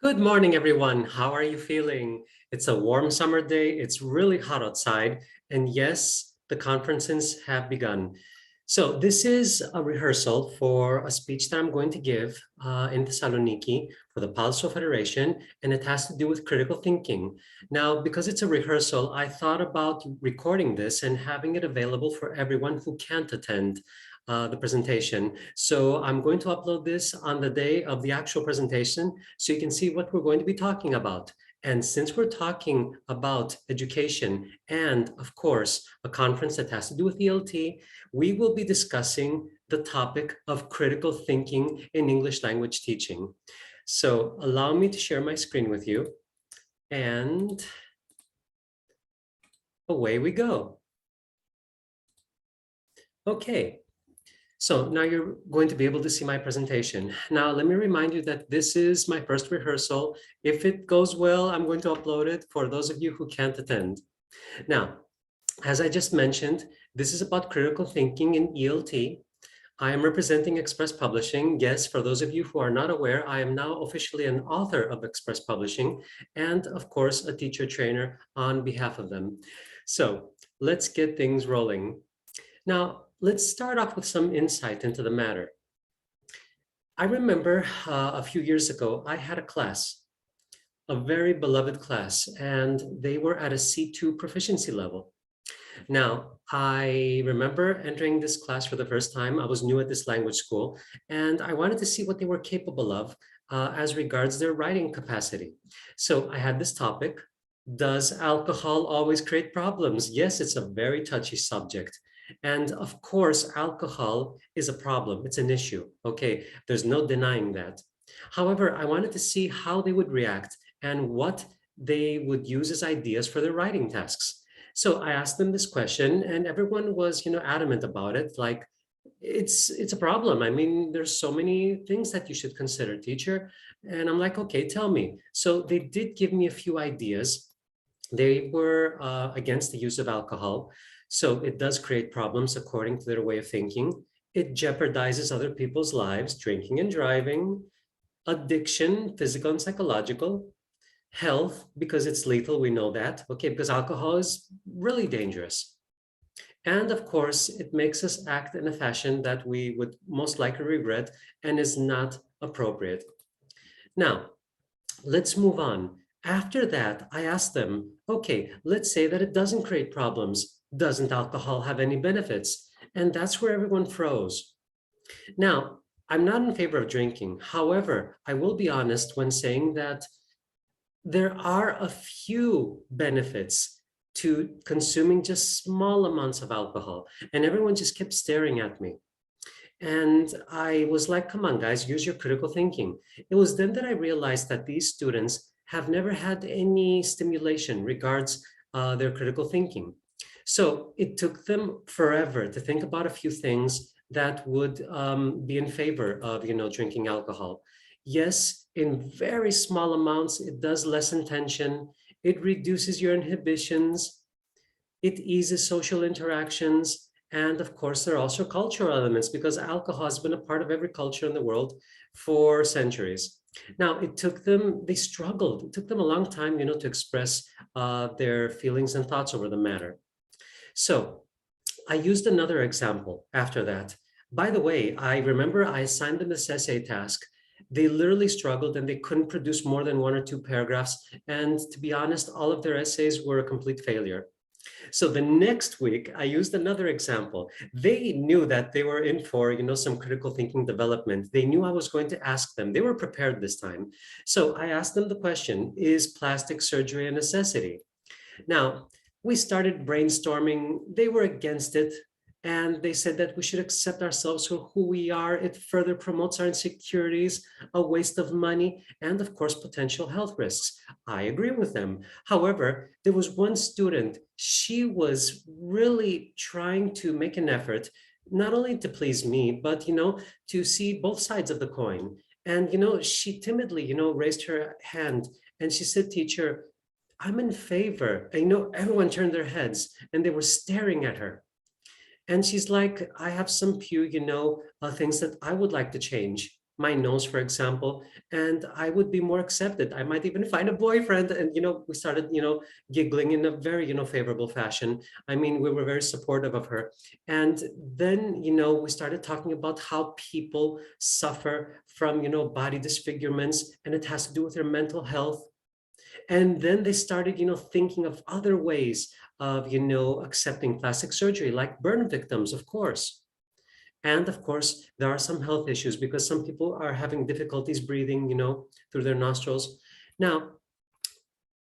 Good morning, everyone. How are you feeling? It's a warm summer day. It's really hot outside. And yes, the conferences have begun. So this is a rehearsal for a speech that I'm going to give in Thessaloniki for the Palso Federation, and it has to do with critical thinking. Now, because it's a rehearsal, I thought about recording this and having it available for everyone who can't attend the presentation. So I'm going to upload this on the day of the actual presentation so you can see what we're going to be talking about. And since we're talking about education and, of course, a conference that has to do with ELT, we will be discussing the topic of critical thinking in English language teaching. So allow me to share my screen with you, and away we go. Okay. So now you're going to be able to see my presentation. Now, let me remind you that this is my first rehearsal. If it goes well, I'm going to upload it for those of you who can't attend. Now, as I just mentioned, this is about critical thinking in ELT. I am representing Express Publishing. Yes, for those of you who are not aware, I am now officially an author of Express Publishing and, of course, a teacher trainer on behalf of them. So let's get things rolling. Now, let's start off with some insight into the matter. I remember a few years ago, I had a class, a very beloved class, and they were at a C2 proficiency level. Now, I remember entering this class for the first time. I was new at this language school, and I wanted to see what they were capable of as regards their writing capacity. So I had this topic: does alcohol always create problems? Yes, it's a very touchy subject. And of course, alcohol is a problem. It's an issue. Okay, there's no denying that. However, I wanted to see how they would react and what they would use as ideas for their writing tasks. So I asked them this question, and everyone was, adamant about it. Like, it's a problem. I mean, there's so many things that you should consider, teacher. And I'm like, okay, tell me. So they did give me a few ideas. They were against the use of alcohol. So it does create problems according to their way of thinking. It jeopardizes other people's lives, drinking and driving, addiction, physical and psychological, health, because it's lethal, we know that, okay, because alcohol is really dangerous. And of course, it makes us act in a fashion that we would most likely regret and is not appropriate. Now, let's move on. After that, I asked them, okay, let's say that it doesn't create problems. Doesn't alcohol have any benefits? And that's where everyone froze. Now, I'm not in favor of drinking. However, I will be honest when saying that there are a few benefits to consuming just small amounts of alcohol. And everyone just kept staring at me. And I was like, come on, guys, use your critical thinking. It was then that I realized that these students have never had any stimulation regards their critical thinking. So it took them forever to think about a few things that would be in favor of, drinking alcohol. Yes, in very small amounts, it does lessen tension. It reduces your inhibitions. It eases social interactions. And of course, there are also cultural elements because alcohol has been a part of every culture in the world for centuries. Now, they struggled. It took them a long time, to express their feelings and thoughts over the matter. So I used another example after that. By the way, I remember I assigned them this essay task. They literally struggled and they couldn't produce more than 1 or 2 paragraphs. And to be honest, all of their essays were a complete failure. So the next week, I used another example. They knew that they were in for, some critical thinking development. They knew I was going to ask them. They were prepared this time. So I asked them the question, is plastic surgery a necessity? Now, we started brainstorming. They were against it. And they said that we should accept ourselves for who we are. It further promotes our insecurities, a waste of money, and of course, potential health risks. I agree with them. However, there was one student, she was really trying to make an effort, not only to please me, but, to see both sides of the coin. And, she timidly, raised her hand and she said, teacher, I'm in favor. And, everyone turned their heads and they were staring at her. And she's like, I have some few, things that I would like to change. my nose, for example, and I would be more accepted. I might even find a boyfriend. And, we started, giggling in a very, favorable fashion. I mean, we were very supportive of her. And then, we started talking about how people suffer from, body disfigurements, and it has to do with their mental health. And then they started, thinking of other ways of, accepting plastic surgery, like burn victims, of course. And of course, there are some health issues because some people are having difficulties breathing, through their nostrils. Now,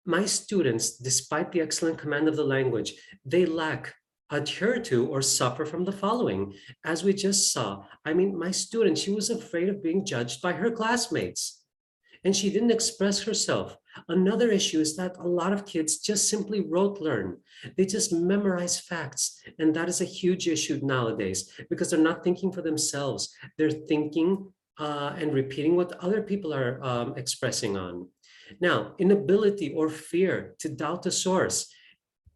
my students, despite the excellent command of the language, they lack, adhere to, or suffer from the following. As we just saw, I mean, my student, she was afraid of being judged by her classmates, and she didn't express herself. Another issue is that a lot of kids just simply rote learn. They just memorize facts. And that is a huge issue nowadays because they're not thinking for themselves. They're thinking and repeating what other people are expressing on. Now, inability or fear to doubt the source.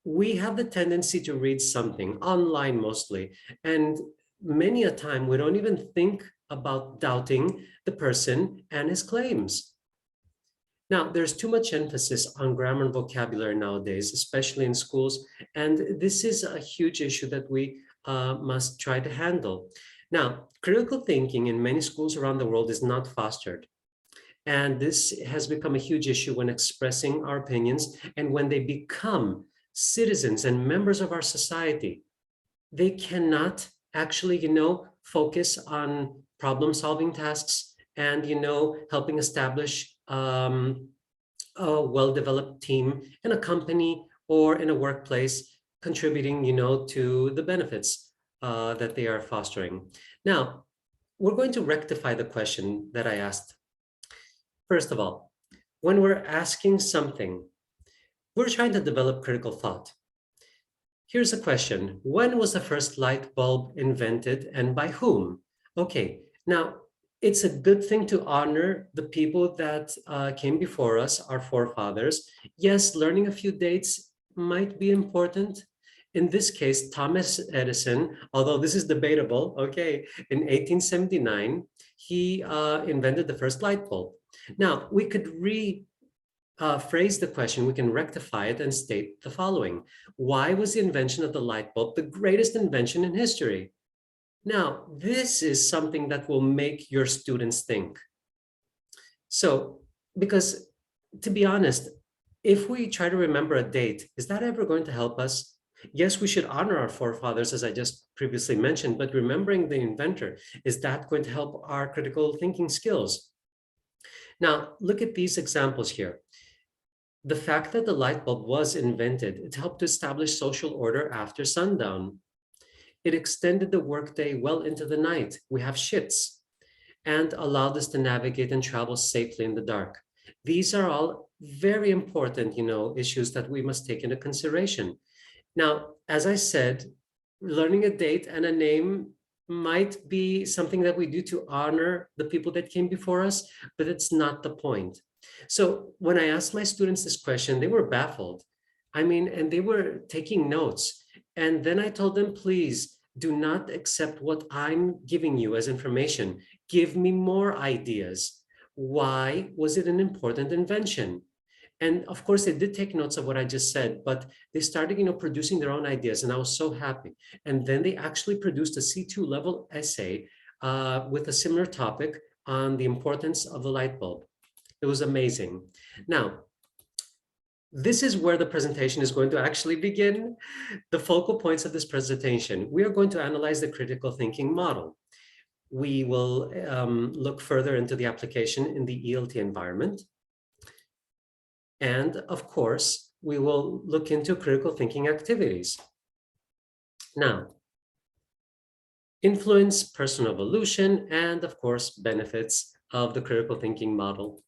We have the tendency to read something online mostly, and many a time we don't even think about doubting the person and his claims. Now, there's too much emphasis on grammar and vocabulary nowadays, especially in schools, and this is a huge issue that we must try to handle. Now, critical thinking in many schools around the world is not fostered. And this has become a huge issue when expressing our opinions and when they become citizens and members of our society. They cannot actually, focus on problem solving tasks and, helping establish a well-developed team in a company or in a workplace, contributing, to the benefits that they are fostering. Now, we're going to rectify the question that I asked. First of all, when we're asking something, we're trying to develop critical thought. Here's a question. When was the first light bulb invented and by whom? Okay, now it's a good thing to honor the people that came before us, our forefathers. Yes, learning a few dates might be important. In this case, Thomas Edison, although this is debatable, okay, in 1879, he invented the first light bulb. Now, we could phrase the question, we can rectify it and state the following. Why was the invention of the light bulb the greatest invention in history? Now, this is something that will make your students think. So, because to be honest, if we try to remember a date, is that ever going to help us? Yes, we should honor our forefathers, as I just previously mentioned, but remembering the inventor, is that going to help our critical thinking skills? Now, look at these examples here. The fact that the light bulb was invented, it helped to establish social order after sundown. It extended the workday well into the night. We have shifts and allowed us to navigate and travel safely in the dark. These are all very important, issues that we must take into consideration. Now, as I said, learning a date and a name might be something that we do to honor the people that came before us, but it's not the point. So when I asked my students this question, they were baffled. I mean, and they were taking notes. And then I told them, please do not accept what I'm giving you as information. Give me more ideas. Why was it an important invention? And of course, they did take notes of what I just said, but they started, producing their own ideas, and I was so happy. And then they actually produced a C2 level essay with a similar topic on the importance of the light bulb. It was amazing. Now, this is where the presentation is going to actually begin. The focal points of this presentation. We are going to analyze the critical thinking model. We will look further into the application in the ELT environment. And of course, we will look into critical thinking activities. Now, influence, personal evolution, and of course, benefits of the critical thinking model.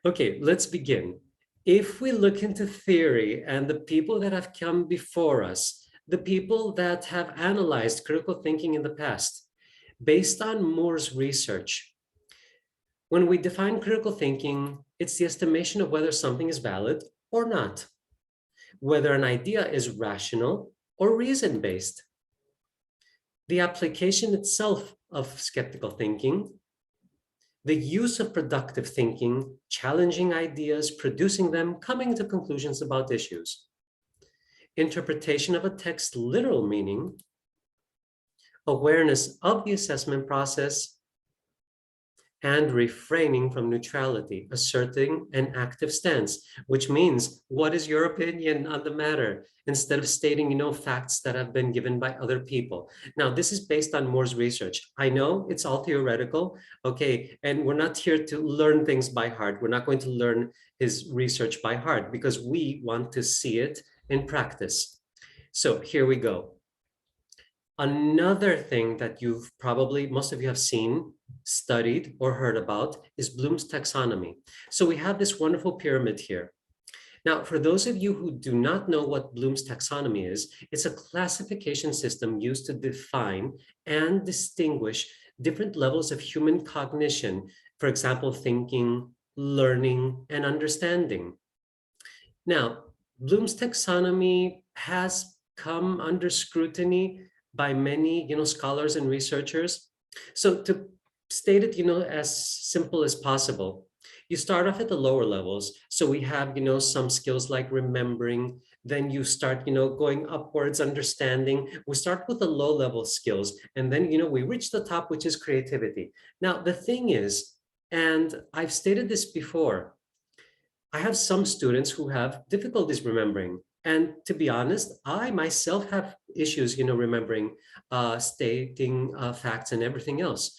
Okay, let's begin. If we look into theory and the people that have come before us, the people that have analyzed critical thinking in the past, based on Moore's research, when we define critical thinking, it's the estimation of whether something is valid or not, whether an idea is rational or reason-based. The application itself of skeptical thinking the use of productive thinking, challenging ideas, producing them, coming to conclusions about issues, interpretation of a text's literal meaning, awareness of the assessment process, and refraining from neutrality, asserting an active stance, which means, what is your opinion on the matter? Instead of stating, facts that have been given by other people. Now, this is based on Moore's research. I know it's all theoretical, okay, and we're not here to learn things by heart. We're not going to learn his research by heart because we want to see it in practice. So here we go. Another thing that most of you have seen, studied, or heard about is Bloom's taxonomy. So we have this wonderful pyramid here. Now, for those of you who do not know what Bloom's taxonomy is, it's a classification system used to define and distinguish different levels of human cognition, for example, thinking, learning, and understanding. Now, Bloom's taxonomy has come under scrutiny by many, scholars and researchers. So to state it, as simple as possible, you start off at the lower levels. So we have, some skills like remembering, then you start, going upwards, understanding. We start with the low level skills, and then, we reach the top, which is creativity. Now, the thing is, and I've stated this before, I have some students who have difficulties remembering. And to be honest, I myself have issues, remembering, stating facts and everything else.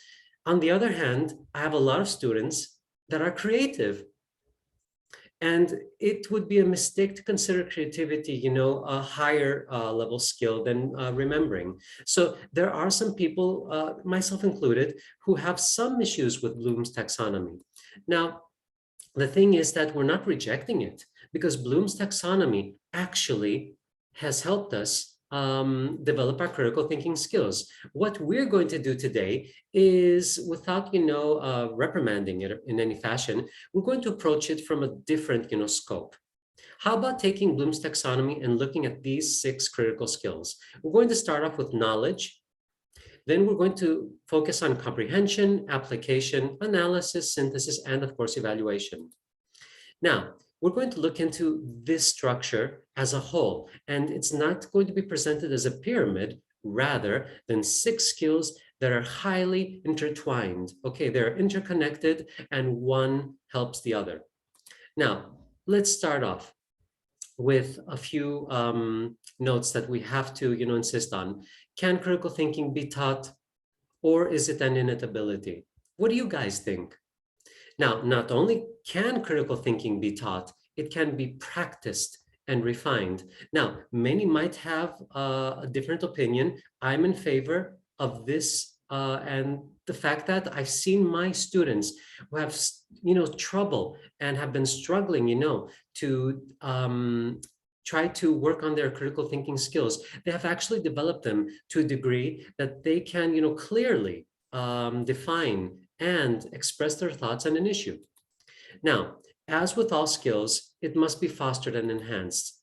On the other hand, I have a lot of students that are creative. And it would be a mistake to consider creativity, a higher level skill than remembering. So there are some people, myself included, who have some issues with Bloom's taxonomy. Now, the thing is that we're not rejecting it because Bloom's taxonomy actually has helped us develop our critical thinking skills. What we're going to do today is, without reprimanding it in any fashion, we're going to approach it from a different scope. How about taking Bloom's taxonomy and looking at these 6 critical skills? We're going to start off with knowledge. Then we're going to focus on comprehension, application, analysis, synthesis, and of course, evaluation. Now, we're going to look into this structure as a whole, and it's not going to be presented as a pyramid rather than 6 skills that are highly intertwined. Okay, they're interconnected and one helps the other. Now, let's start off with a few notes that we have to insist on. Can critical thinking be taught, or is it an innate ability? What do you guys think? Now, not only can critical thinking be taught, it can be practiced and refined. Now, many might have a different opinion. I'm in favor of this and the fact that I've seen my students who have trouble and have been struggling to try to work on their critical thinking skills. They have actually developed them to a degree that they can clearly define and express their thoughts on an issue. Now, as with all skills, it must be fostered and enhanced.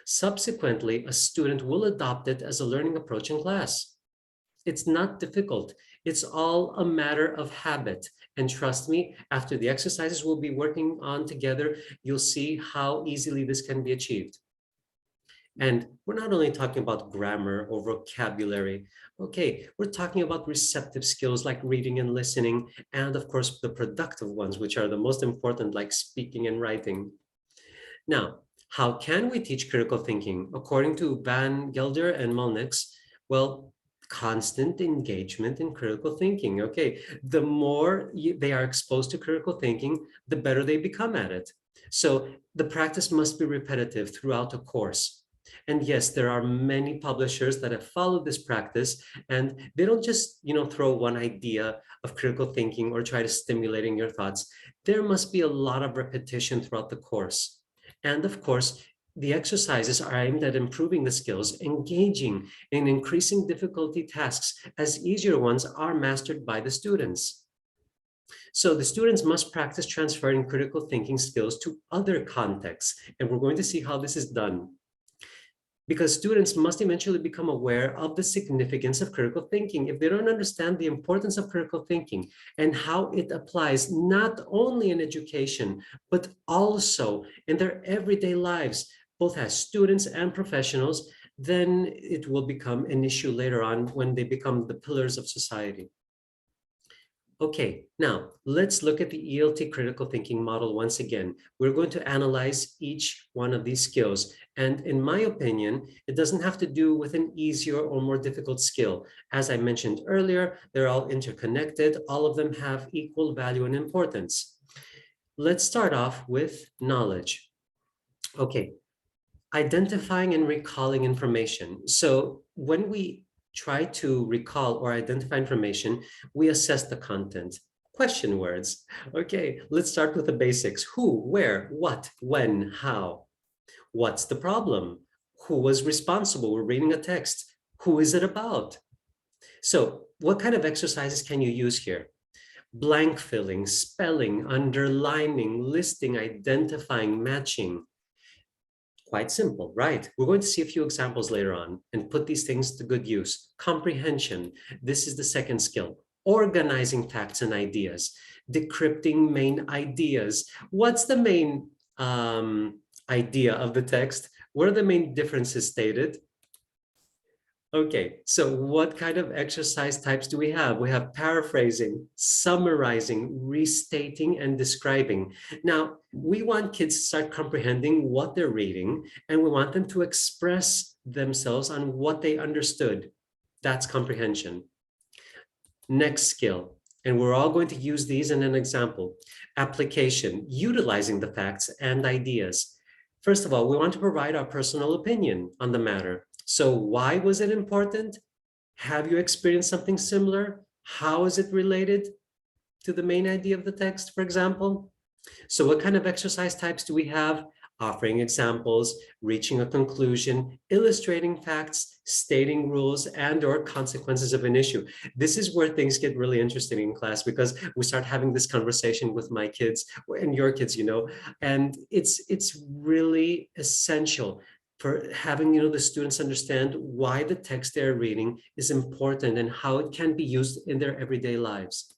Subsequently, a student will adopt it as a learning approach in class. It's not difficult. It's all a matter of habit. And trust me, after the exercises we'll be working on together, you'll see how easily this can be achieved. And we're not only talking about grammar or vocabulary. Okay, we're talking about receptive skills like reading and listening, and of course, the productive ones, which are the most important, like speaking and writing. Now, how can we teach critical thinking? According to Van Gelder and Molnix, well, constant engagement in critical thinking. Okay, the more they are exposed to critical thinking, the better they become at it. So the practice must be repetitive throughout the course. And yes, there are many publishers that have followed this practice, and they don't just, throw one idea of critical thinking or try to stimulating your thoughts. There must be a lot of repetition throughout the course. And of course, the exercises are aimed at improving the skills, engaging in increasing difficulty tasks as easier ones are mastered by the students. So the students must practice transferring critical thinking skills to other contexts, and we're going to see how this is done. because students must eventually become aware of the significance of critical thinking. If they don't understand the importance of critical thinking and how it applies not only in education, but also in their everyday lives, both as students and professionals, then it will become an issue later on when they become the pillars of society. Okay, now let's look at the ELT critical thinking model once again. We're going to analyze each one of these skills. And in my opinion, it doesn't have to do with an easier or more difficult skill. As I mentioned earlier, they're all interconnected. All of them have equal value and importance. Let's start off with knowledge. Okay, identifying and recalling information. So when we try to recall or identify information, we assess the content. Question words. Okay, let's start with the basics. Who, where, what, when, how. What's the problem? Who was responsible? We're reading a text. Who is it about? So what kind of exercises can you use here? Blank filling, spelling, underlining, listing, identifying, matching. Quite simple, right? We're going to see a few examples later on and put these things to good use. Comprehension, this is the second skill. Organizing facts and ideas, decrypting main ideas. What's the main idea of the text? What are the main differences stated? Okay, so what kind of exercise types do we have? We have paraphrasing, summarizing, restating, and describing. Now, we want kids to start comprehending what they're reading, and we want them to express themselves on what they understood. That's comprehension. Next skill, and we're all going to use these in an example. Application, utilizing the facts and ideas. First of all, we want to provide our personal opinion on the matter. So why was it important? Have you experienced something similar? How is it related to the main idea of the text, for example? So what kind of exercise types do we have? Offering examples, reaching a conclusion, illustrating facts, stating rules and or consequences of an issue. This is where things get really interesting in class because we start having this conversation with my kids and your kids, and it's really essential for having the students understand why the text they're reading is important and how it can be used in their everyday lives.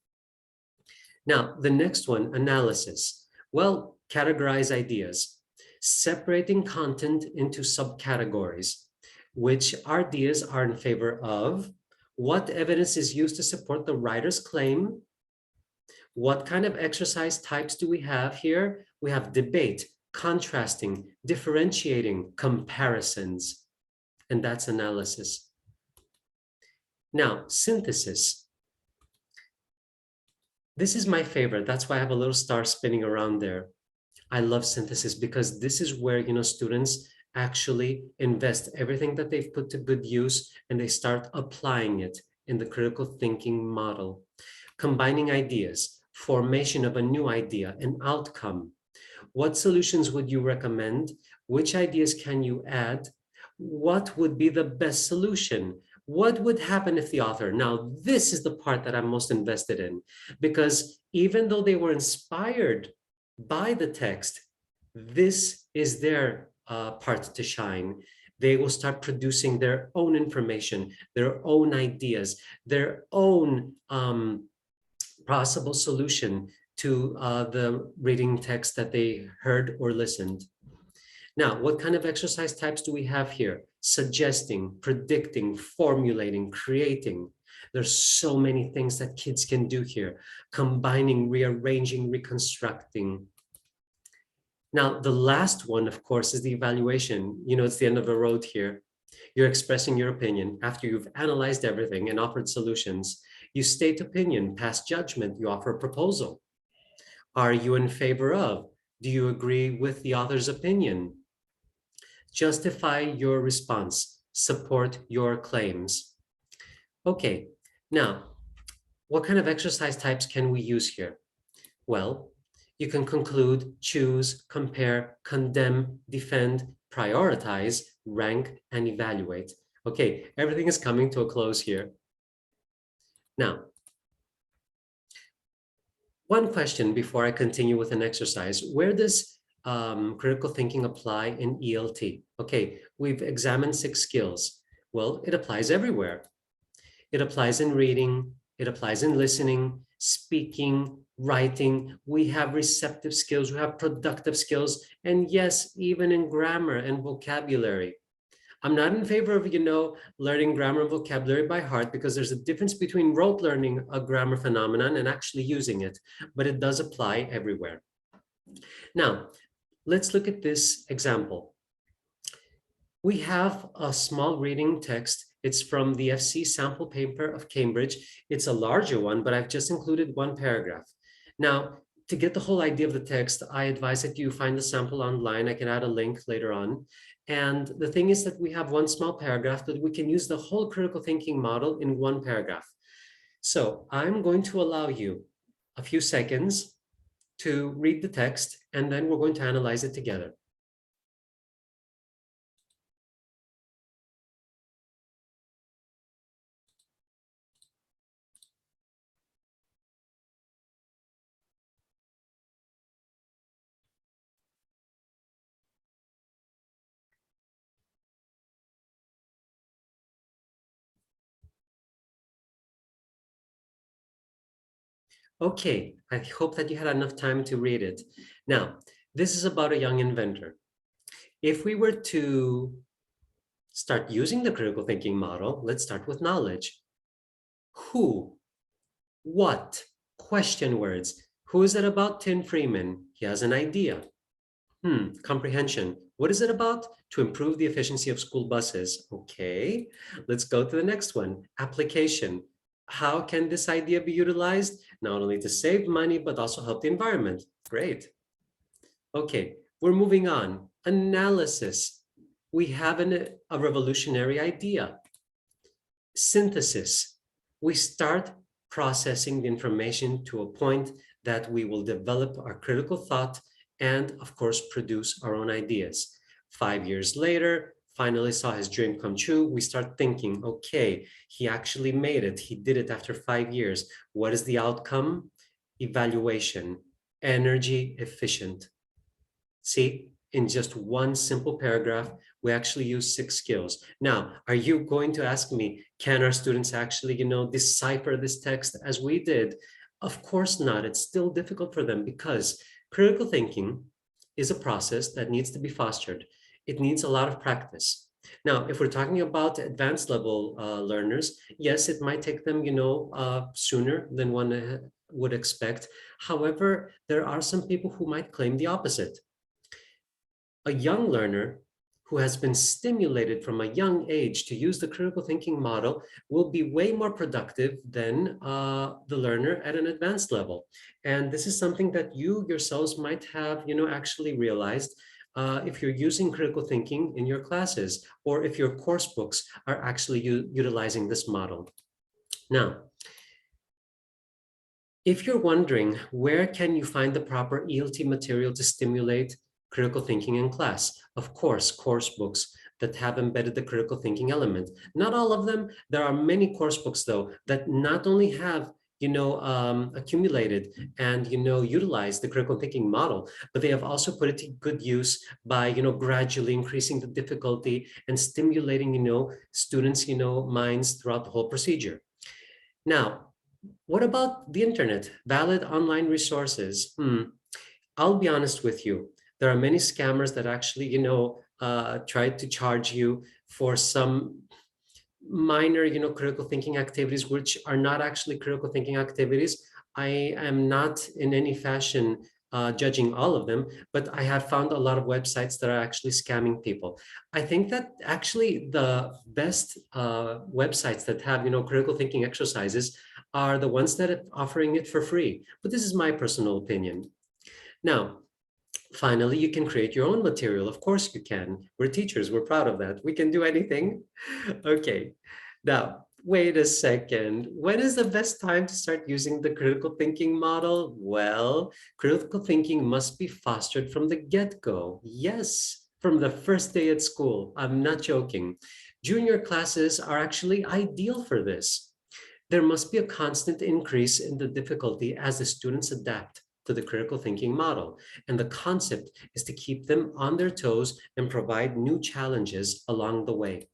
Now, the next one, analysis. Well, categorize ideas, separating content into subcategories. Which ideas are in favor of? What evidence is used to support the writer's claim? What kind of exercise types do we have here? We have debate, contrasting, differentiating, comparisons, and that's analysis. Now, synthesis. This is my favorite. That's why I have a little star spinning around there. I love synthesis because this is where, students actually invest everything that they've put to good use and they start applying it in the critical thinking model. Combining ideas, formation of a new idea, an outcome. What solutions would you recommend? Which ideas can you add? What would be the best solution? What would happen if the author? Now, this is the part that I'm most invested in, because even though they were inspired by the text, this is their part to shine. They will start producing their own information, their own ideas, their own possible solution to the reading text that they heard or listened. Now, what kind of exercise types do we have here? Suggesting, predicting, formulating, creating. There's so many things that kids can do here. Combining, rearranging, reconstructing. Now, the last one, of course, is the evaluation. It's the end of the road here. You're expressing your opinion after you've analyzed everything and offered solutions. You state opinion, pass judgment, you offer a proposal. Are you in favor of? Do you agree with the author's opinion? Justify your response, support your claims. Okay, now, what kind of exercise types can we use here? Well, you can conclude, choose, compare, condemn, defend, prioritize, rank, and evaluate. Okay, everything is coming to a close here. Now, one question before I continue with an exercise. Where does critical thinking apply in ELT? Okay, we've examined 6 skills. Well, it applies everywhere. It applies in reading, it applies in listening, speaking, writing. We have receptive skills, we have productive skills, and yes, even in grammar and vocabulary. I'm not in favor of, learning grammar and vocabulary by heart, because there's a difference between rote learning a grammar phenomenon and actually using it, but it does apply everywhere. Now, let's look at this example. We have a small reading text. It's from the FC sample paper of Cambridge. It's a larger one, but I've just included one paragraph. Now, to get the whole idea of the text, I advise that you find the sample online. I can add a link later on. And the thing is that we have one small paragraph, that we can use the whole critical thinking model in one paragraph. So I'm going to allow you a few seconds to read the text, and then we're going to analyze it together. Okay, I hope that you had enough time to read it. Now, this is about a young inventor. If we were to start using the critical thinking model, let's start with knowledge. Who? What? Question words. Who is it about? Tim Freeman. He has an idea. Comprehension. What is it about? To improve the efficiency of school buses. Okay, let's go to the next one. Application. How can this idea be utilized? Not only to save money, but also help the environment. Great. Okay, we're moving on. Analysis. We have a revolutionary idea. Synthesis. We start processing the information to a point that we will develop our critical thought and, of course, produce our own ideas. 5 years later, finally saw his dream come true. We start thinking, okay, he actually made it. He did it after 5 years. What is the outcome? Evaluation, energy efficient. See, in just one simple paragraph, we actually use 6 skills. Now, are you going to ask me, can our students actually, decipher this text as we did? Of course not. It's still difficult for them, because critical thinking is a process that needs to be fostered. It needs a lot of practice. Now, if we're talking about advanced level learners, yes, it might take them, sooner than one would expect. However, there are some people who might claim the opposite. A young learner who has been stimulated from a young age to use the critical thinking model will be way more productive than the learner at an advanced level. And this is something that you yourselves might have, actually realized if you're using critical thinking in your classes, or if your course books are actually utilizing this model. Now, if you're wondering, where can you find the proper ELT material to stimulate critical thinking in class? Of course, course books that have embedded the critical thinking element. Not all of them. There are many course books, though, that not only have accumulated and utilized the critical thinking model, but they have also put it to good use by gradually increasing the difficulty and stimulating students' minds throughout the whole procedure. Now, what about the internet? Valid online resources. I'll be honest with you. There are many scammers that actually, try to charge you for some minor, critical thinking activities, which are not actually critical thinking activities. I am not in any fashion judging all of them, but I have found a lot of websites that are actually scamming people. I think that actually the best websites that have, critical thinking exercises are the ones that are offering it for free. But this is my personal opinion. Now, finally, you can create your own material. Of course you can. We're teachers, we're proud of that. We can do anything. Okay, now, wait a second. When is the best time to start using the critical thinking model? Well, critical thinking must be fostered from the get-go. Yes, from the first day at school. I'm not joking. Junior classes are actually ideal for this. There must be a constant increase in the difficulty as the students adapt. to the critical thinking model. And the concept is to keep them on their toes and provide new challenges along the way.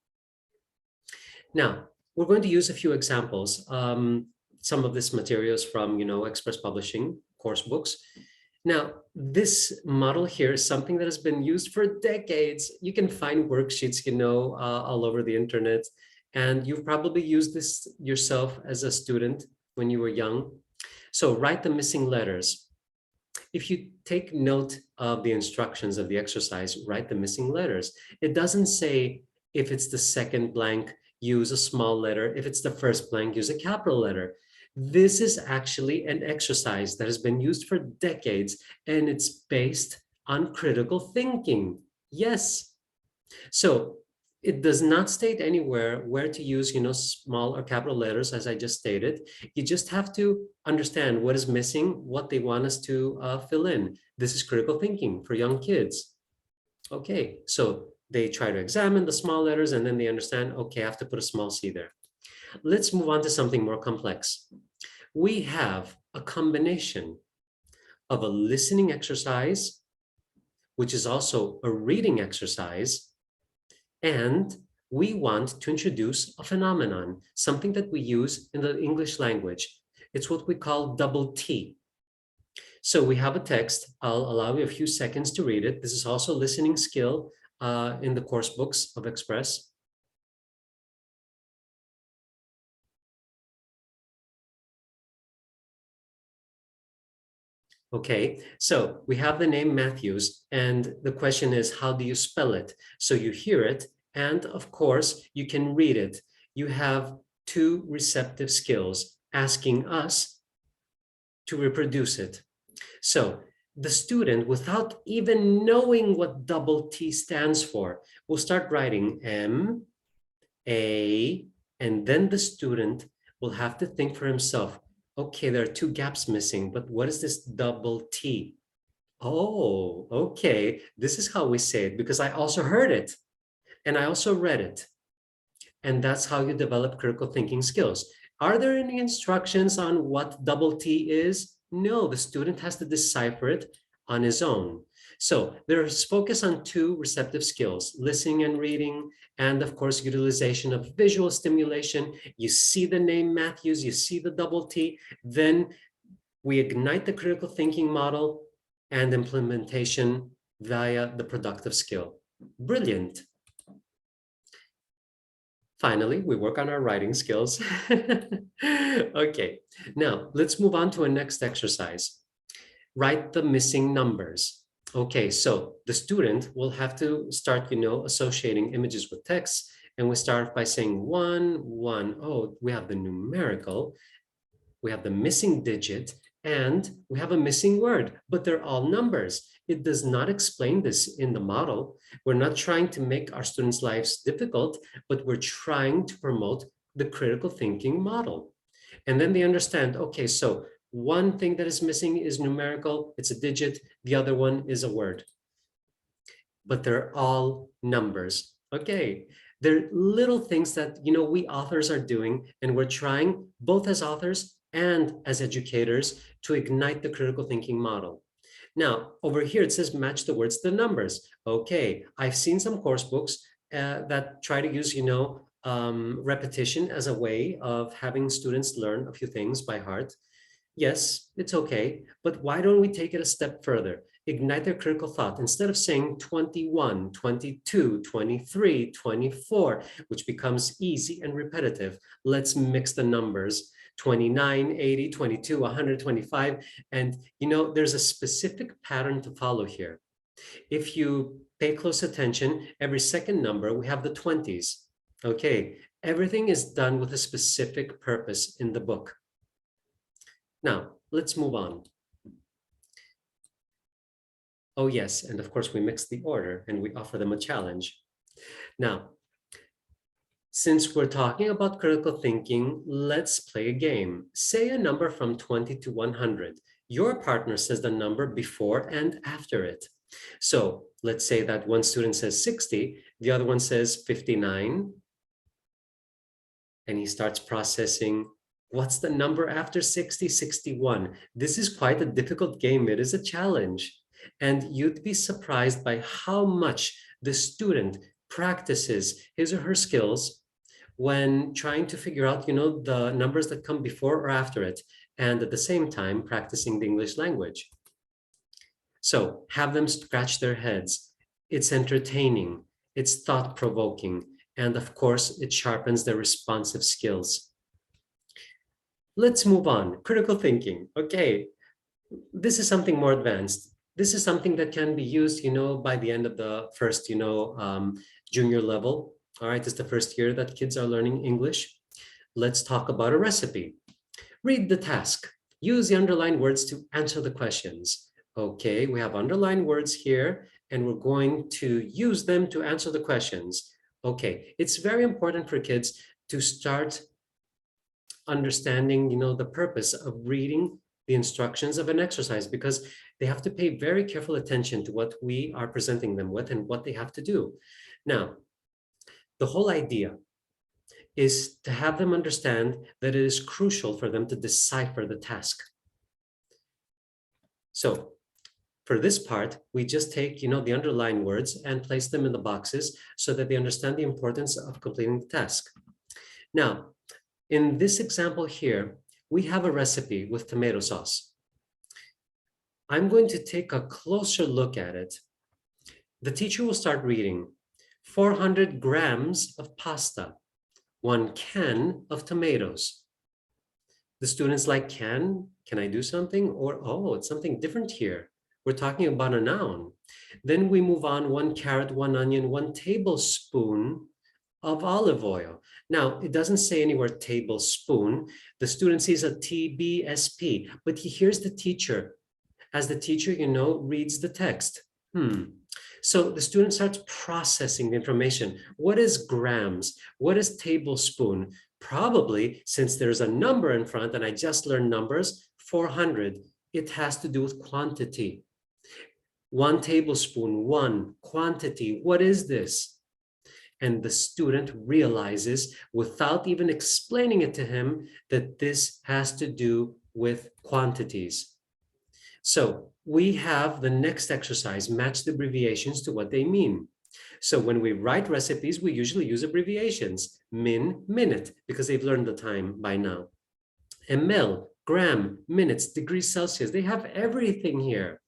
Now, we're going to use a few examples. Some of this materials from, Express Publishing course books. Now, this model here is something that has been used for decades. You can find worksheets, all over the internet, and you've probably used this yourself as a student when you were young. So write the missing letters. If you take note of the instructions of the exercise, write the missing letters. It doesn't say if it's the second blank, use a small letter. If it's the first blank, use a capital letter. This is actually an exercise that has been used for decades, and it's based on critical thinking. Yes. So it does not state anywhere where to use, small or capital letters, as I just stated. You just have to understand what is missing, what they want us to fill in. This is critical thinking for young kids. Okay, so they try to examine the small letters and then they understand, okay, I have to put a small c there. Let's move on to something more complex. We have a combination of a listening exercise, which is also a reading exercise, and we want to introduce a phenomenon, something that we use in the English language. It's what we call double T. So we have a text. I'll allow you a few seconds to read it. This is also a listening skill in the course books of Express. Okay, so we have the name Matthews, and the question is, how do you spell it? So you hear it, and of course, you can read it. You have two receptive skills, asking us to reproduce it. So the student, without even knowing what double T stands for, will start writing M, A, and then the student will have to think for himself, okay, there are two gaps missing, but what is this double T? Oh, okay, this is how we say it, because I also heard it and I also read it. And that's how you develop critical thinking skills. Are there any instructions on what double T is? No, the student has to decipher it on his own. So there's focus on two receptive skills, listening and reading, and of course, utilization of visual stimulation. You see the name Matthews, you see the double T, then we ignite the critical thinking model and implementation via the productive skill. Brilliant. Finally, we work on our writing skills. Okay, now let's move on to a next exercise. Write the missing numbers. Okay, so the student will have to start, associating images with text. And we start by saying 1, 1. Oh, we have the numerical, we have the missing digit, and we have a missing word, but they're all numbers. It does not explain this in the model. We're not trying to make our students' lives difficult, but we're trying to promote the critical thinking model. And then they understand, okay, so one thing that is missing is numerical, it's a digit, the other one is a word. But they're all numbers. Okay, they're little things that we authors are doing, and we're trying both as authors and as educators to ignite the critical thinking model. Now, over here, it says match the words to the numbers. Okay, I've seen some course books that try to use, repetition as a way of having students learn a few things by heart. Yes, it's okay, but why don't we take it a step further? Ignite their critical thought. Instead of saying 21, 22, 23, 24, which becomes easy and repetitive, let's mix the numbers. 29, 80, 22, 125. And there's a specific pattern to follow here. If you pay close attention, every second number, we have the 20s. Okay, everything is done with a specific purpose in the book. Now, let's move on. Oh, yes, and of course, we mix the order and we offer them a challenge. Now, since we're talking about critical thinking, let's play a game. Say a number from 20 to 100. Your partner says the number before and after it. So let's say that one student says 60, the other one says 59, and he starts processing What's the number after 60? 61. This is quite a difficult game. It is a challenge. And you'd be surprised by how much the student practices his or her skills when trying to figure out, the numbers that come before or after it, and at the same time practicing the English language. So have them scratch their heads. It's entertaining, it's thought-provoking, and of course, it sharpens their responsive skills. Let's move on. Critical thinking. Okay, this is something more advanced. This is something that can be used, by the end of the first, junior level. All right, it's the first year that kids are learning English. Let's talk about a recipe. Read the task. Use the underlined words to answer the questions. Okay, we have underlined words here, and we're going to use them to answer the questions. Okay, it's very important for kids to start understanding, the purpose of reading the instructions of an exercise, because they have to pay very careful attention to what we are presenting them with and what they have to do. Now, the whole idea is to have them understand that it is crucial for them to decipher the task. So for this part, we just take, the underlined words and place them in the boxes so that they understand the importance of completing the task. Now, in this example here, we have a recipe with tomato sauce. I'm going to take a closer look at it. The teacher will start reading 400 grams of pasta, 1 can of tomatoes. The students like, can I do something? Or, oh, it's something different here. We're talking about a noun. Then we move on, 1 carrot, 1 onion, 1 tablespoon of olive oil. Now, it doesn't say anywhere tablespoon. The student sees a TBSP, but he hears the teacher. As the teacher, reads the text. So the student starts processing the information. What is grams? What is tablespoon? Probably, since there's a number in front, and I just learned numbers, 400, it has to do with quantity. 1 tablespoon, 1 quantity. What is this? And the student realizes, without even explaining it to him, that this has to do with quantities. So we have the next exercise, match the abbreviations to what they mean. So when we write recipes, we usually use abbreviations, min, minute, because they've learned the time by now. ml, gram, minutes, degrees Celsius, they have everything here.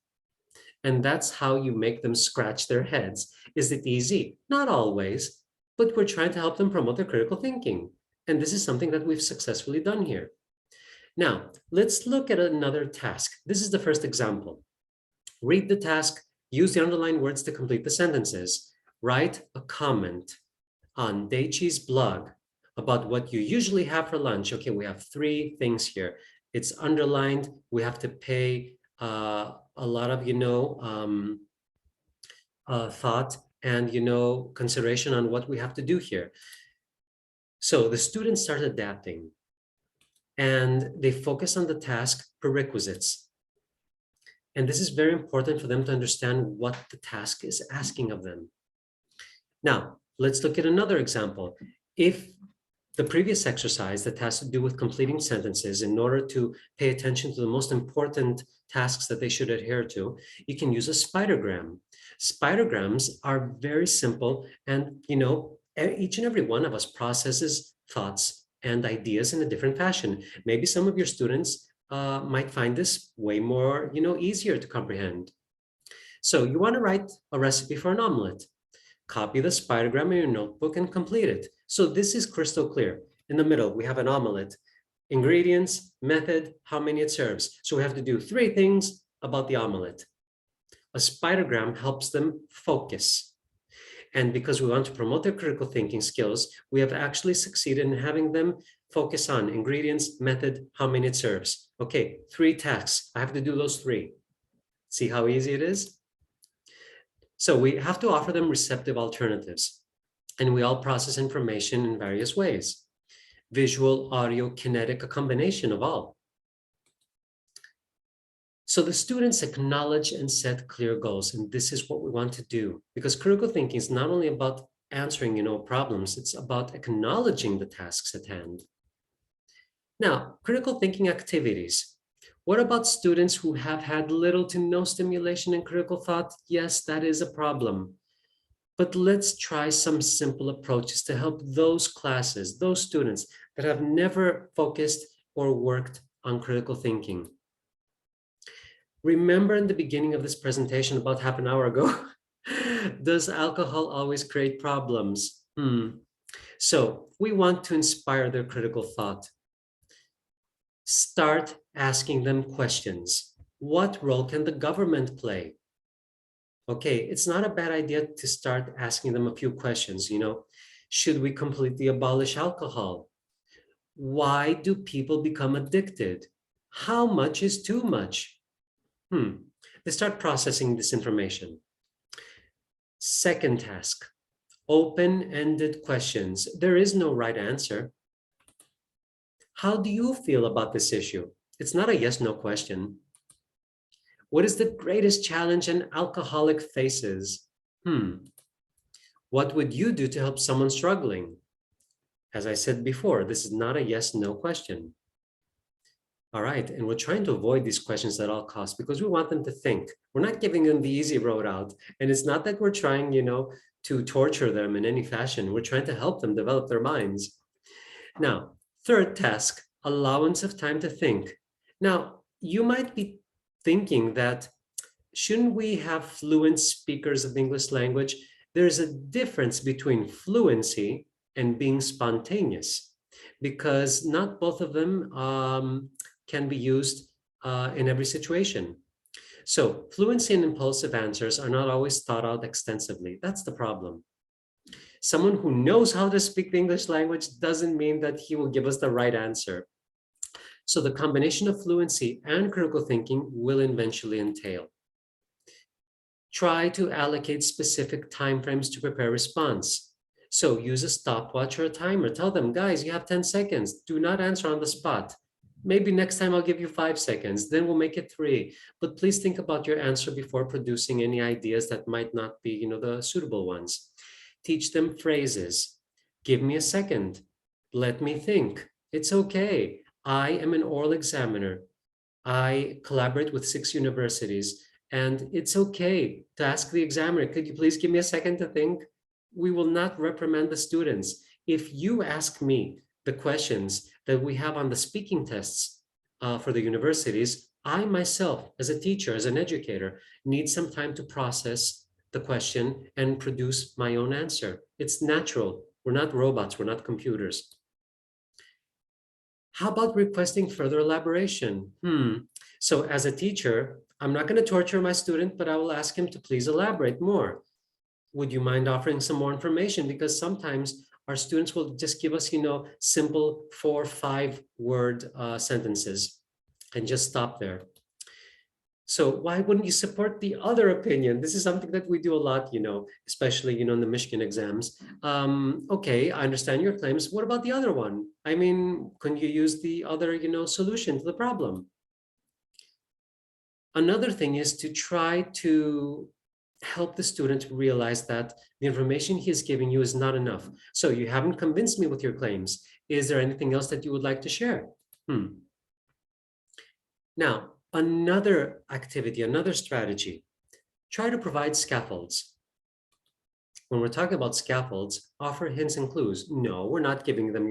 And that's how you make them scratch their heads. Is it easy? Not always, but we're trying to help them promote their critical thinking. And this is something that we've successfully done here. Now, let's look at another task. This is the first example. Read the task, use the underlined words to complete the sentences. Write a comment on Daichi's blog about what you usually have for lunch. Okay, we have 3 things here. It's underlined. We have to pay a lot of, thought and, consideration on what we have to do here. So the students start adapting, and they focus on the task prerequisites. And this is very important for them to understand what the task is asking of them. Now, let's look at another example. If the previous exercise that has to do with completing sentences, in order to pay attention to the most important tasks that they should adhere to, you can use a spidergram. Spidergrams are very simple, and each and every one of us processes thoughts and ideas in a different fashion. Maybe some of your students might find this way more, easier to comprehend. So you want to write a recipe for an omelet. Copy the spidergram in your notebook and complete it. So this is crystal clear. In the middle, we have an omelet. Ingredients, method, how many it serves. So we have to do 3 things about the omelet. A spidergram helps them focus. And because we want to promote their critical thinking skills, we have actually succeeded in having them focus on ingredients, method, how many it serves. Okay, 3 tasks. I have to do those 3. See how easy it is? So we have to offer them receptive alternatives, and we all process information in various ways. Visual, audio, kinetic, a combination of all. So the students acknowledge and set clear goals, and this is what we want to do, because critical thinking is not only about answering, problems, it's about acknowledging the tasks at hand. Now, critical thinking activities. What about students who have had little to no stimulation in critical thought? Yes, that is a problem. But let's try some simple approaches to help those classes, those students that have never focused or worked on critical thinking. Remember in the beginning of this presentation about half an hour ago, does alcohol always create problems? So we want to inspire their critical thought. Start asking them questions. What role can the government play? Okay, it's not a bad idea to start asking them a few questions, should we completely abolish alcohol? Why do people become addicted? How much is too much? They start processing this information. Second task, open-ended questions. There is no right answer. How do you feel about this issue? It's not a yes/no question. What is the greatest challenge an alcoholic faces? What would you do to help someone struggling? As I said before, this is not a yes/no question. All right, and we're trying to avoid these questions at all costs because we want them to think. We're not giving them the easy road out. And it's not that we're trying, to torture them in any fashion. We're trying to help them develop their minds. Now, third task, allowance of time to think. Now, you might be thinking that shouldn't we have fluent speakers of the English language? There's a difference between fluency and being spontaneous because not both of them can be used in every situation. So fluency and impulsive answers are not always thought out extensively. That's the problem. Someone who knows how to speak the English language doesn't mean that he will give us the right answer. So the combination of fluency and critical thinking will eventually entail. Try to allocate specific timeframes to prepare response. So use a stopwatch or a timer. Tell them, guys, you have 10 seconds. Do not answer on the spot. Maybe next time I'll give you 5 seconds, then we'll make it 3. But please think about your answer before producing any ideas that might not be, the suitable ones. Teach them phrases. Give me a second. Let me think. It's okay. I am an oral examiner. I collaborate with 6 universities, and it's okay to ask the examiner, could you please give me a second to think? We will not reprimand the students. If you ask me the questions that we have on the speaking tests for the universities, I myself, as a teacher, as an educator, need some time to process the question and produce my own answer. It's natural. We're not robots. We're not computers. How about requesting further elaboration? So as a teacher, I'm not going to torture my student, but I will ask him to please elaborate more. Would you mind offering some more information? Because sometimes our students will just give us, simple 4 or 5 word sentences and just stop there. So why wouldn't you support the other opinion? This is something that we do a lot, especially, in the Michigan exams. Okay, I understand your claims. What about the other one? I mean, can you use the other, solution to the problem? Another thing is to try to help the student realize that the information he is giving you is not enough. So you haven't convinced me with your claims. Is there anything else that you would like to share? Now, another activity, another strategy, try to provide scaffolds. When we're talking about scaffolds, offer hints and clues. No, we're not giving them,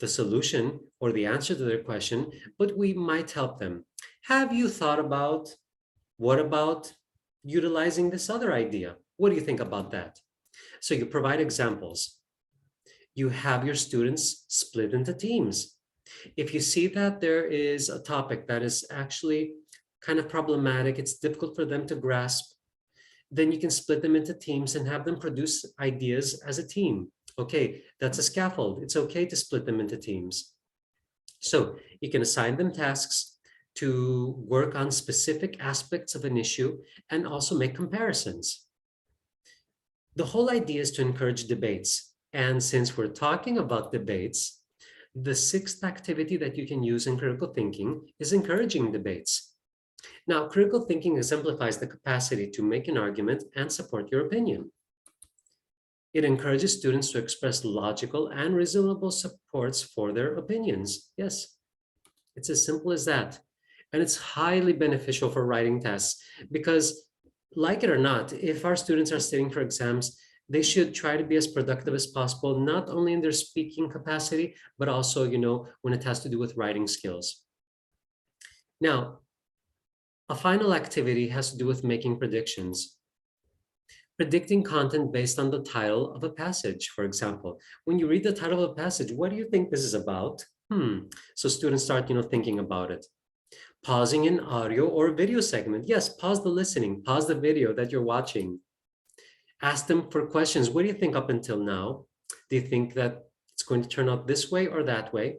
the solution or the answer to their question, but we might help them. Have you thought about, what about utilizing this other idea? What do you think about that? So you provide examples. You have your students split into teams. If you see that there is a topic that is actually kind of problematic, it's difficult for them to grasp, then you can split them into teams and have them produce ideas as a team. Okay, that's a scaffold. It's okay to split them into teams. So you can assign them tasks to work on specific aspects of an issue and also make comparisons. The whole idea is to encourage debates. And since we're talking about debates, the 6th activity that you can use in critical thinking is encouraging debates. Now, critical thinking exemplifies the capacity to make an argument and support your opinion. It encourages students to express logical and reasonable supports for their opinions. Yes, It's as simple as that. And it's highly beneficial for writing tests because, like it or not, if our students are sitting for exams, they should try to be as productive as possible, not only in their speaking capacity, but also, when it has to do with writing skills. Now, a final activity has to do with making predictions. Predicting content based on the title of a passage, for example. When you read the title of a passage, what do you think this is about? So students start, thinking about it. Pausing an audio or video segment. Yes, pause the listening, pause the video that you're watching. Ask them for questions. What do you think up until now? Do you think that it's going to turn out this way or that way?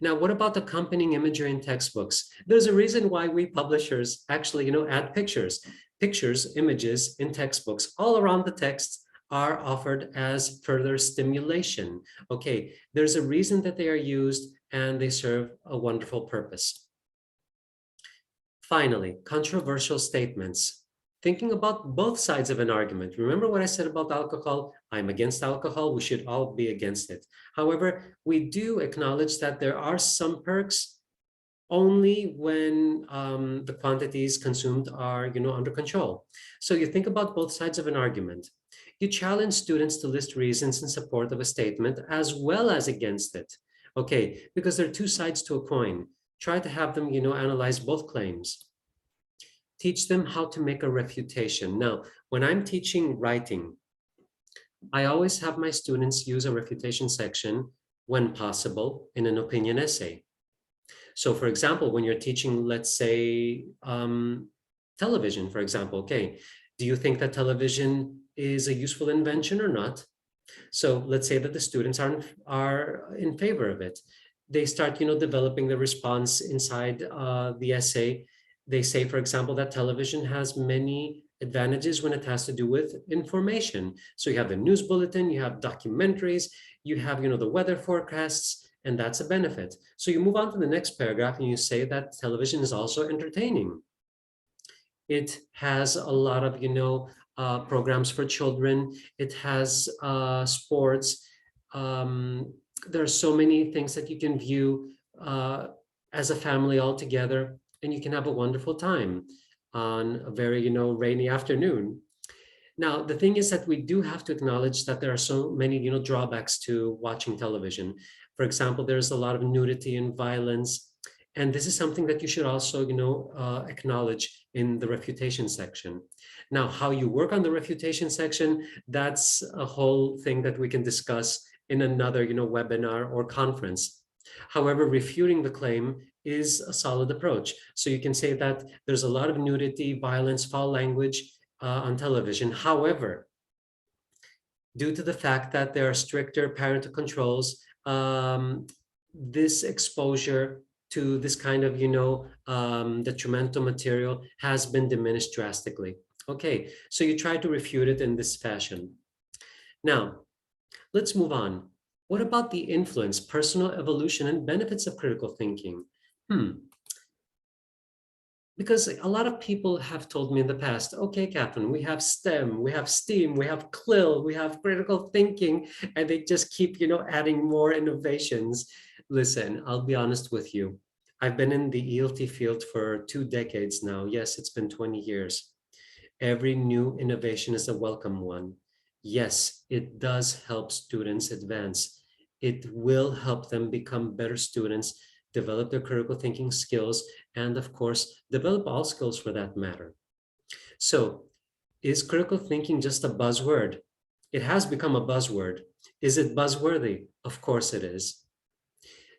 Now, what about accompanying imagery in textbooks? There's a reason why we publishers actually, add pictures. Pictures, images in textbooks all around the text are offered as further stimulation. Okay, there's a reason that they are used and they serve a wonderful purpose. Finally, controversial statements. Thinking about both sides of an argument. Remember what I said about alcohol? I'm against alcohol. We should all be against it. However, we do acknowledge that there are some perks only when the quantities consumed are, under control. So you think about both sides of an argument. You challenge students to list reasons in support of a statement as well as against it. Okay, because there are two sides to a coin. Try to have them, analyze both claims. Teach them how to make a refutation. Now, when I'm teaching writing, I always have my students use a refutation section when possible in an opinion essay. So for example, when you're teaching, let's say, television, for example, okay, do you think that television is a useful invention or not? So let's say that the students are in favor of it. They start, developing the response inside the essay. They say, for example, that television has many advantages when it has to do with information. So you have the news bulletin, you have documentaries, you have, the weather forecasts, and that's a benefit. So you move on to the next paragraph and you say that television is also entertaining. It has a lot of, programs for children. It has sports. There are so many things that you can view as a family all together, and you can have a wonderful time on a very, rainy afternoon. Now, the thing is that we do have to acknowledge that there are so many, drawbacks to watching television. For example, there's a lot of nudity and violence, and this is something that you should also, acknowledge in the refutation section. Now, how you work on the refutation section, that's a whole thing that we can discuss in another, webinar or conference. However, refuting the claim is a solid approach. So you can say that there's a lot of nudity, violence, foul language on television. However, due to the fact that there are stricter parental controls, this exposure to this kind of, detrimental material has been diminished drastically. Okay, so you try to refute it in this fashion. Now, let's move on. What about the influence, personal evolution, and benefits of critical thinking? Because a lot of people have told me in the past, okay, Catherine, we have STEM, we have STEAM, we have CLIL, we have critical thinking, and they just keep, adding more innovations. Listen, I'll be honest with you. I've been in the ELT field for 2 decades now. Yes, it's been 20 years. Every new innovation is a welcome one. Yes, it does help students advance. It will help them become better students, develop their critical thinking skills, and of course, develop all skills for that matter. So, is critical thinking just a buzzword? It has become a buzzword. Is it buzzworthy? Of course it is.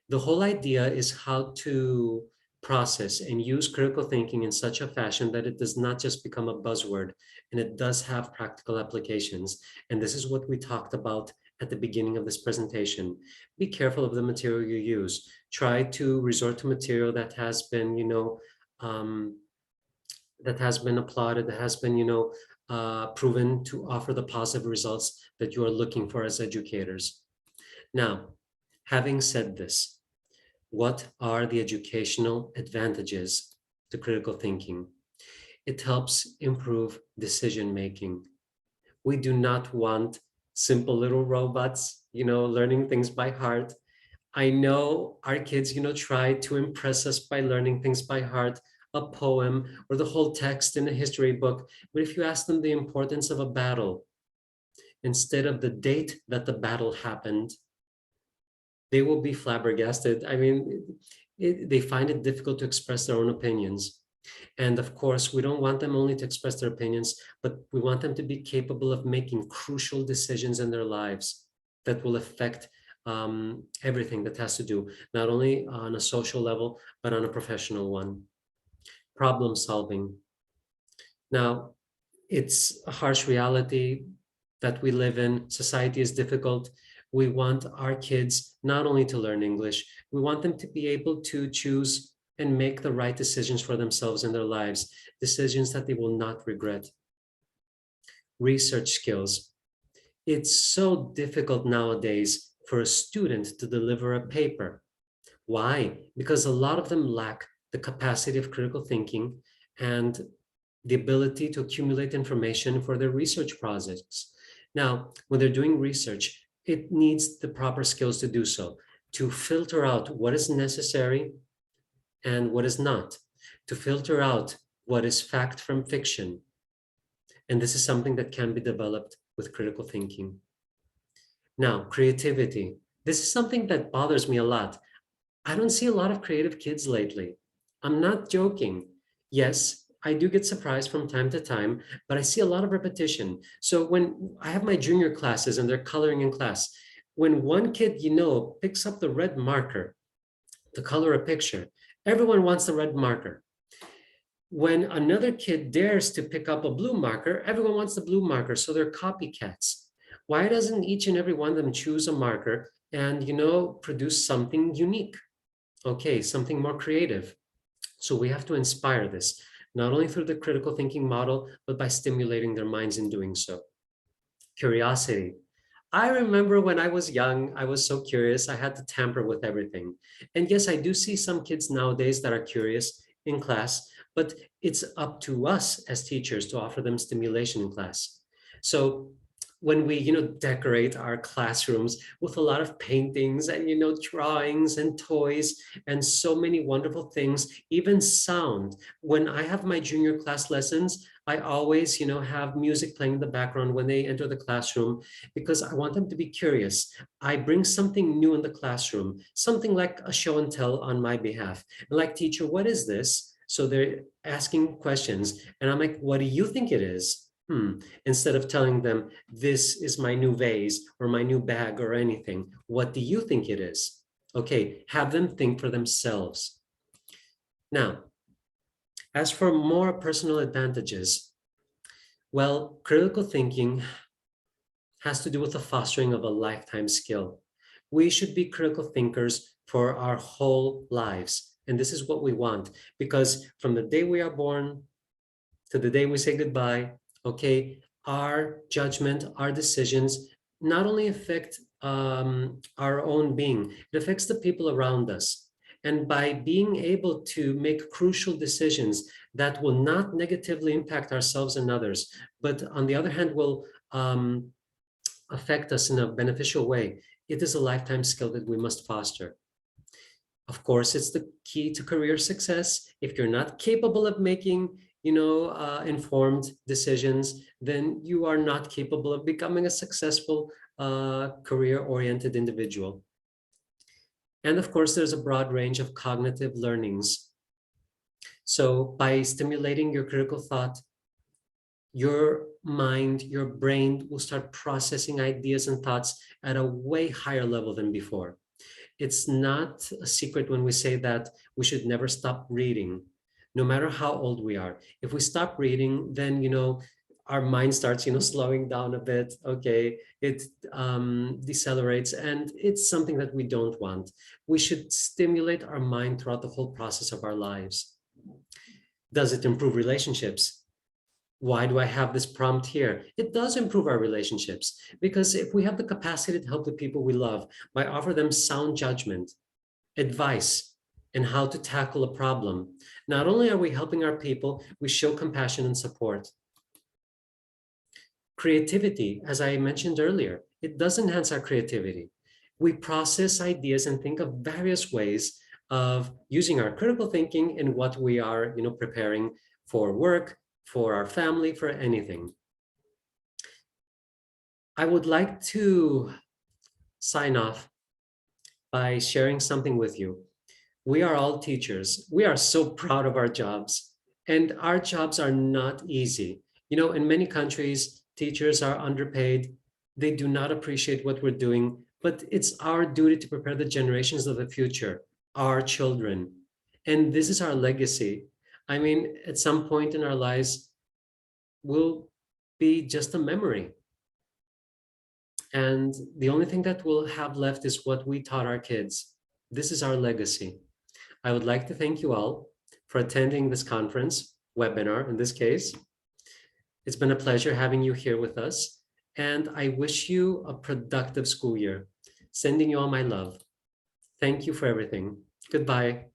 The whole idea is how to process and use critical thinking in such a fashion that it does not just become a buzzword, and it does have practical applications. And this is what we talked about at the beginning of this presentation. Be careful of the material you use. Try to resort to material that has been, that has been applauded, that has been, proven to offer the positive results that you are looking for as educators. Now, having said this, what are the educational advantages to critical thinking? It helps improve decision-making. We do not want simple little robots, learning things by heart. I know our kids, try to impress us by learning things by heart, a poem, or the whole text in a history book. But if you ask them the importance of a battle, instead of the date that the battle happened, they will be flabbergasted. I mean, they find it difficult to express their own opinions. And of course, we don't want them only to express their opinions, but we want them to be capable of making crucial decisions in their lives that will affect everything that has to do, not only on a social level, but on a professional one. Problem solving. Now, it's a harsh reality that we live in. Society is difficult. We want our kids not only to learn English, we want them to be able to choose and make the right decisions for themselves in their lives, decisions that they will not regret. Research skills. It's so difficult nowadays for a student to deliver a paper. Why? Because a lot of them lack the capacity of critical thinking and the ability to accumulate information for their research projects. Now, when they're doing research, it needs the proper skills to do so, to filter out what is necessary and what is not, to filter out what is fact from fiction. And this is something that can be developed with critical thinking. Now, creativity. This is something that bothers me a lot. I don't see a lot of creative kids lately. I'm not joking. Yes, I do get surprised from time to time, but I see a lot of repetition. So when I have my junior classes and they're coloring in class, when one kid, picks up the red marker to color a picture, everyone wants the red marker. When another kid dares to pick up a blue marker, everyone wants the blue marker, so they're copycats. Why doesn't each and every one of them choose a marker and, produce something unique? Okay, something more creative. So we have to inspire this, not only through the critical thinking model, but by stimulating their minds in doing so. Curiosity. I remember when I was young, I was so curious, I had to tamper with everything. And yes, I do see some kids nowadays that are curious in class, but it's up to us as teachers to offer them stimulation in class. So when we, decorate our classrooms with a lot of paintings and, drawings and toys and so many wonderful things, even sound. When I have my junior class lessons, I always, have music playing in the background when they enter the classroom because I want them to be curious. I bring something new in the classroom, something like a show and tell on my behalf. Like, teacher, what is this? So they're asking questions and I'm like, what do you think it is? Instead of telling them, this is my new vase or my new bag or anything, what do you think it is? Okay, have them think for themselves. Now, as for more personal advantages, well, critical thinking has to do with the fostering of a lifetime skill. We should be critical thinkers for our whole lives. And this is what we want, because from the day we are born to the day we say goodbye, okay, our judgment, our decisions not only affect our own being, it affects the people around us. And by being able to make crucial decisions that will not negatively impact ourselves and others, but on the other hand will affect us in a beneficial way, it is a lifetime skill that we must foster. Of course, it's the key to career success. If you're not capable of making informed decisions, then you are not capable of becoming a successful career-oriented individual. And of course, there's a broad range of cognitive learnings. So by stimulating your critical thought, your mind, your brain will start processing ideas and thoughts at a way higher level than before. It's not a secret when we say that we should never stop reading, no matter how old we are. If we stop reading, then, our mind starts, slowing down a bit. Okay, it decelerates, and it's something that we don't want. We should stimulate our mind throughout the whole process of our lives. Does it improve relationships? Why do I have this prompt here? It does improve our relationships, because if we have the capacity to help the people we love by offer them sound judgment, advice, and how to tackle a problem, not only are we helping our people, we show compassion and support. Creativity, as I mentioned earlier, it does enhance our creativity. We process ideas and think of various ways of using our critical thinking in what we are, preparing for work, for our family, for anything. I would like to sign off by sharing something with you. We are all teachers. We are so proud of our jobs, and our jobs are not easy. In many countries, teachers are underpaid. They do not appreciate what we're doing, but it's our duty to prepare the generations of the future, our children. And this is our legacy. I mean, at some point in our lives, we'll be just a memory. And the only thing that we'll have left is what we taught our kids. This is our legacy. I would like to thank you all for attending this conference, webinar in this case. It's been a pleasure having you here with us, and I wish you a productive school year. Sending you all my love. Thank you for everything. Goodbye.